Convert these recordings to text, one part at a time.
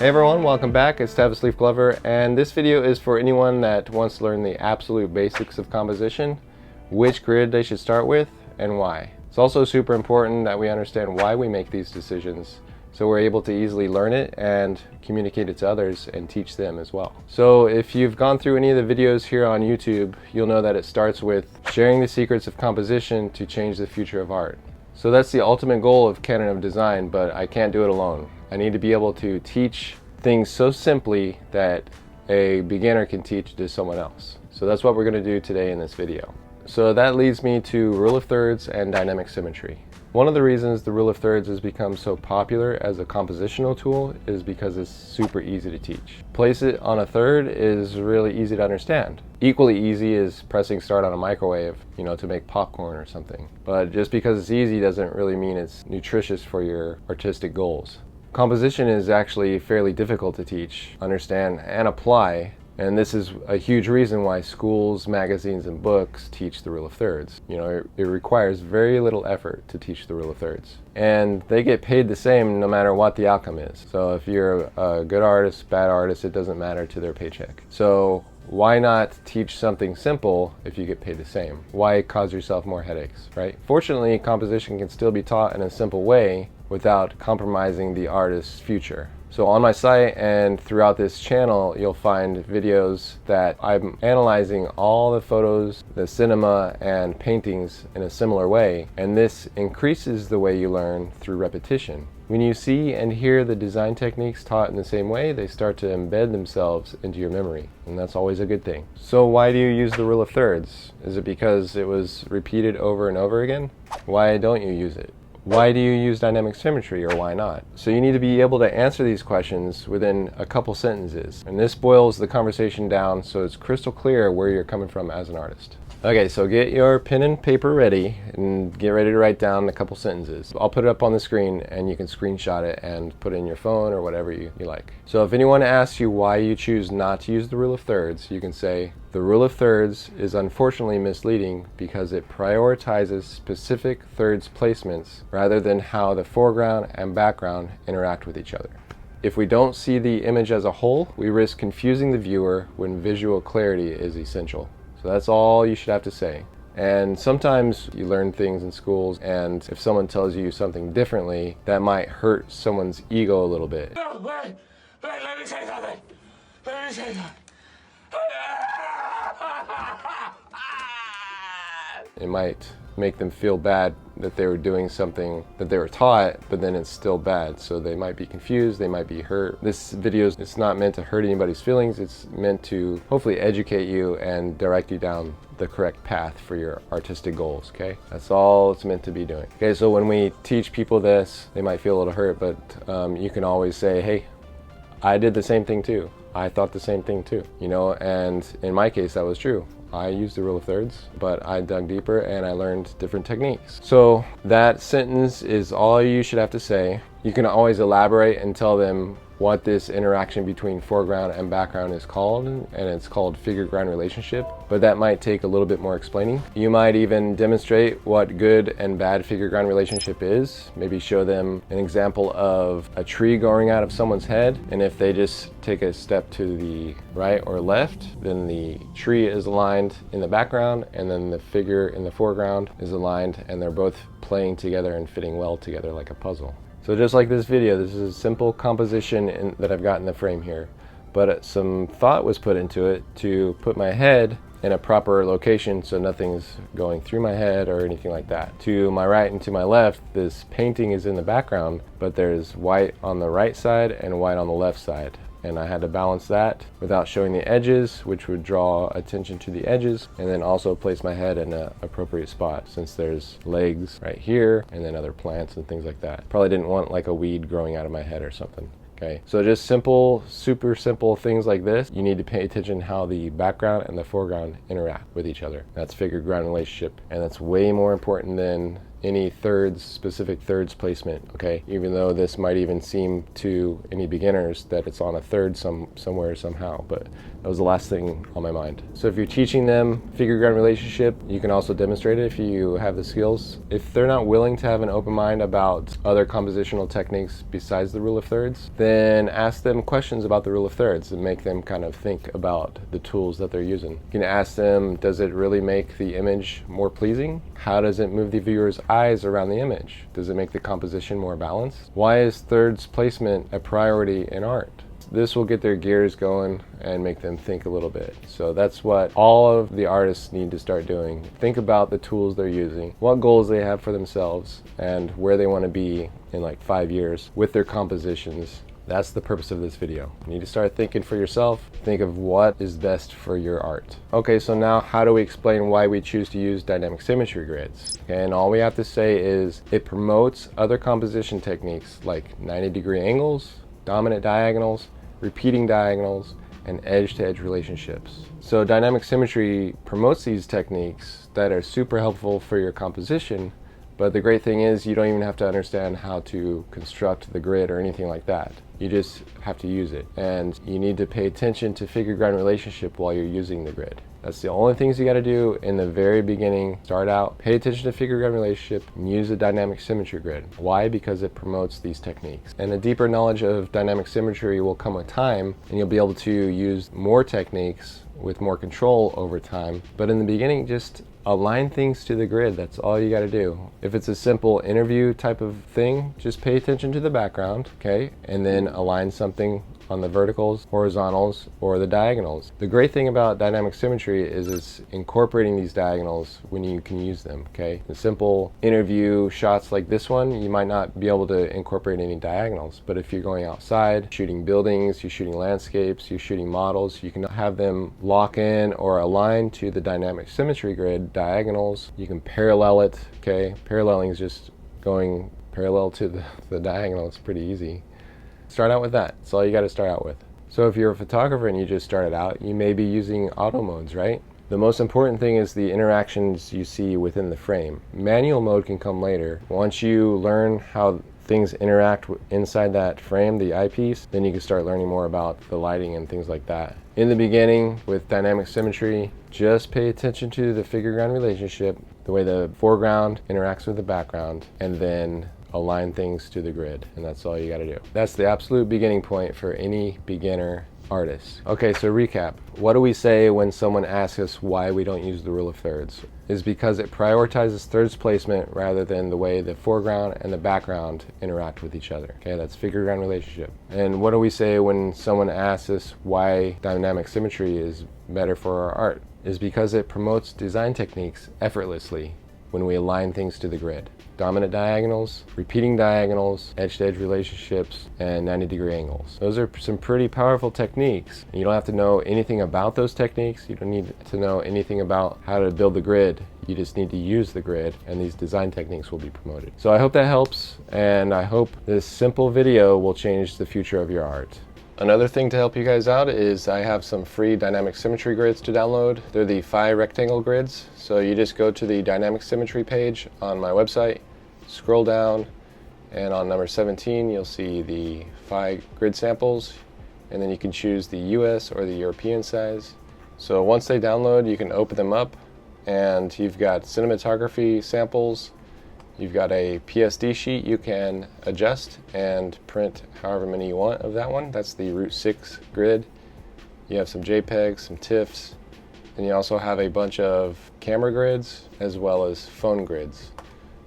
Hey everyone, welcome back. It's Tavis Leaf Glover, and this video is for anyone that wants to learn the absolute basics of composition, which grid they should start with, and why. It's also super important that we understand why we make these decisions, so we're able to easily learn it and communicate it to others and teach them as well. So if you've gone through any of the videos here on YouTube, you'll know that it starts with sharing the secrets of composition to change the future of art. So that's the ultimate goal of Canon of Design, but I can't do it alone. I need to be able to teach things so simply that a beginner can teach to someone else. So that's what we're going to do today in this video. So that leads me to rule of thirds and dynamic symmetry. One of the reasons the rule of thirds has become so popular as a compositional tool is because it's super easy to teach. Place it on a third is really easy to understand. Equally easy is pressing start on a microwave, to make popcorn or something. But just because it's easy doesn't really mean it's nutritious for your artistic goals. Composition is actually fairly difficult to teach, understand, and apply. And this is a huge reason why schools, magazines, and books teach the rule of thirds. It requires very little effort to teach the rule of thirds. And they get paid the same no matter what the outcome is. So if you're a good artist, bad artist, it doesn't matter to their paycheck. So why not teach something simple if you get paid the same? Why cause yourself more headaches, right? Fortunately, composition can still be taught in a simple way without compromising the artist's future. So on my site and throughout this channel, you'll find videos that I'm analyzing all the photos, the cinema, and paintings in a similar way, and this increases the way you learn through repetition. When you see and hear the design techniques taught in the same way, they start to embed themselves into your memory, and that's always a good thing. So why do you use the rule of thirds? Is it because it was repeated over and over again? Why don't you use it? Why do you use dynamic symmetry, or why not? So you need to be able to answer these questions within a couple sentences. And this boils the conversation down so it's crystal clear where you're coming from as an artist. Okay, so get your pen and paper ready and get ready to write down a couple sentences. I'll put it up on the screen and you can screenshot it and put it in your phone or whatever you like. So if anyone asks you why you choose not to use the rule of thirds, you can say, the rule of thirds is unfortunately misleading because it prioritizes specific thirds placements rather than how the foreground and background interact with each other. If we don't see the image as a whole, we risk confusing the viewer when visual clarity is essential. So that's all you should have to say. And sometimes you learn things in schools, and if someone tells you something differently, that might hurt someone's ego a little bit. No, wait, let me say something. Let me say something. It might make them feel bad that they were doing something that they were taught, but then it's still bad. So they might be confused, they might be hurt. This video is not meant to hurt anybody's feelings. It's meant to hopefully educate you and direct you down the correct path for your artistic goals, okay? That's all it's meant to be doing. Okay, so when we teach people this, they might feel a little hurt, but you can always say, hey, I did the same thing too. I thought the same thing too, and in my case, that was true. I used the rule of thirds, but I dug deeper and I learned different techniques. So that sentence is all you should have to say. You can always elaborate and tell them what this interaction between foreground and background is called, and it's called figure-ground relationship, but that might take a little bit more explaining. You might even demonstrate what good and bad figure-ground relationship is. Maybe show them an example of a tree growing out of someone's head, and if they just take a step to the right or left, then the tree is aligned in the background, and then the figure in the foreground is aligned, and they're both playing together and fitting well together like a puzzle. So just like this video, this is a simple composition that I've got in the frame here, but some thought was put into it to put my head in a proper location so nothing's going through my head or anything like that. To my right and to my left, this painting is in the background, but there's white on the right side and white on the left side. And I had to balance that without showing the edges, which would draw attention to the edges, and then also place my head in an appropriate spot since there's legs right here and then other plants and things like that. Probably didn't want like a weed growing out of my head or something. Okay, so just simple, super simple things like this. You need to pay attention how the background and the foreground interact with each other. That's figure-ground relationship, and that's way more important than any specific thirds placement, okay? Even though this might even seem to any beginners that it's on a third somewhere somehow, but that was the last thing on my mind. So if you're teaching them figure-ground relationship, you can also demonstrate it if you have the skills. If they're not willing to have an open mind about other compositional techniques besides the rule of thirds, then ask them questions about the rule of thirds and make them kind of think about the tools that they're using. You can ask them, does it really make the image more pleasing? How does it move the viewer's eyes around the image? Does it make the composition more balanced? Why is thirds placement a priority in art? This will get their gears going and make them think a little bit. So that's what all of the artists need to start doing. Think about the tools they're using, what goals they have for themselves, and where they want to be in like 5 years with their compositions. That's the purpose of this video. You need to start thinking for yourself. Think of what is best for your art. Okay, so now how do we explain why we choose to use dynamic symmetry grids? Okay, and all we have to say is it promotes other composition techniques like 90-degree angles, dominant diagonals, repeating diagonals, and edge-to-edge relationships. So dynamic symmetry promotes these techniques that are super helpful for your composition, but the great thing is you don't even have to understand how to construct the grid or anything like that. You just have to use it, and you need to pay attention to figure-ground relationship while you're using the grid. That's the only things you got to do in the very beginning. Start out, pay attention to figure-ground relationship, and use a dynamic symmetry grid. Why? Because it promotes these techniques. And a deeper knowledge of dynamic symmetry will come with time, and you'll be able to use more techniques with more control over time. But in the beginning, just align things to the grid. That's all you got to do. If it's a simple interview type of thing, just pay attention to the background, okay? And then align something on the verticals, horizontals, or the diagonals. The great thing about dynamic symmetry is it's incorporating these diagonals when you can use them, okay? The simple interview shots like this one, you might not be able to incorporate any diagonals, but if you're going outside, shooting buildings, you're shooting landscapes, you're shooting models, you can have them lock in or align to the dynamic symmetry grid diagonals. You can parallel it, okay? Paralleling is just going parallel to the diagonal. It's pretty easy. Start out with that. That's all you got to start out with. So if you're a photographer and you just started out, you may be using auto modes, right? The most important thing is the interactions you see within the frame. Manual mode can come later. Once you learn how things interact inside that frame, the eyepiece, then you can start learning more about the lighting and things like that. In the beginning, with dynamic symmetry, just pay attention to the figure-ground relationship, the way the foreground interacts with the background, and then align things to the grid, and that's all you got to do. That's the absolute beginning point for any beginner artist. Okay, so recap. What do we say when someone asks us why we don't use the rule of thirds? Is because it prioritizes thirds placement rather than the way the foreground and the background interact with each other. Okay, that's figure-ground relationship. And what do we say when someone asks us why dynamic symmetry is better for our art? Is because it promotes design techniques effortlessly when we align things to the grid. Dominant diagonals, repeating diagonals, edge-to-edge relationships, and 90-degree angles. Those are some pretty powerful techniques. You don't have to know anything about those techniques. You don't need to know anything about how to build the grid. You just need to use the grid, and these design techniques will be promoted. So I hope that helps, and I hope this simple video will change the future of your art. Another thing to help you guys out is I have some free dynamic symmetry grids to download. They're the phi rectangle grids. So you just go to the dynamic symmetry page on my website, scroll down, and on number 17 you'll see the phi grid samples, and then you can choose the US or the European size. So once they download, you can open them up, and you've got cinematography samples. You've got a PSD sheet you can adjust and print however many you want of that one. That's the Route 6 grid. You have some JPEGs, some TIFFs, and you also have a bunch of camera grids as well as phone grids.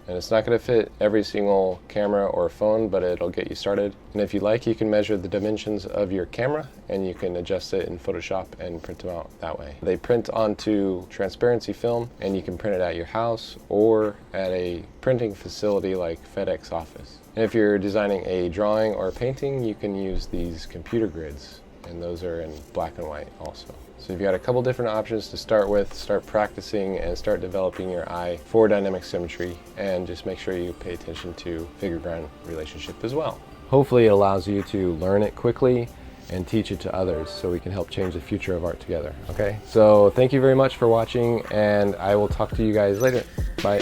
And it's not going to fit every single camera or phone, but it'll get you started. And if you like, you can measure the dimensions of your camera and you can adjust it in Photoshop and print them out that way. They print onto transparency film, and you can print it at your house or at a printing facility like FedEx Office. And if you're designing a drawing or a painting, you can use these computer grids, and those are in black and white also. So you've got a couple different options to start with. Start practicing and start developing your eye for dynamic symmetry, and just make sure you pay attention to figure-ground relationship as well. Hopefully it allows you to learn it quickly and teach it to others so we can help change the future of art together, okay? So thank you very much for watching, and I will talk to you guys later. Bye.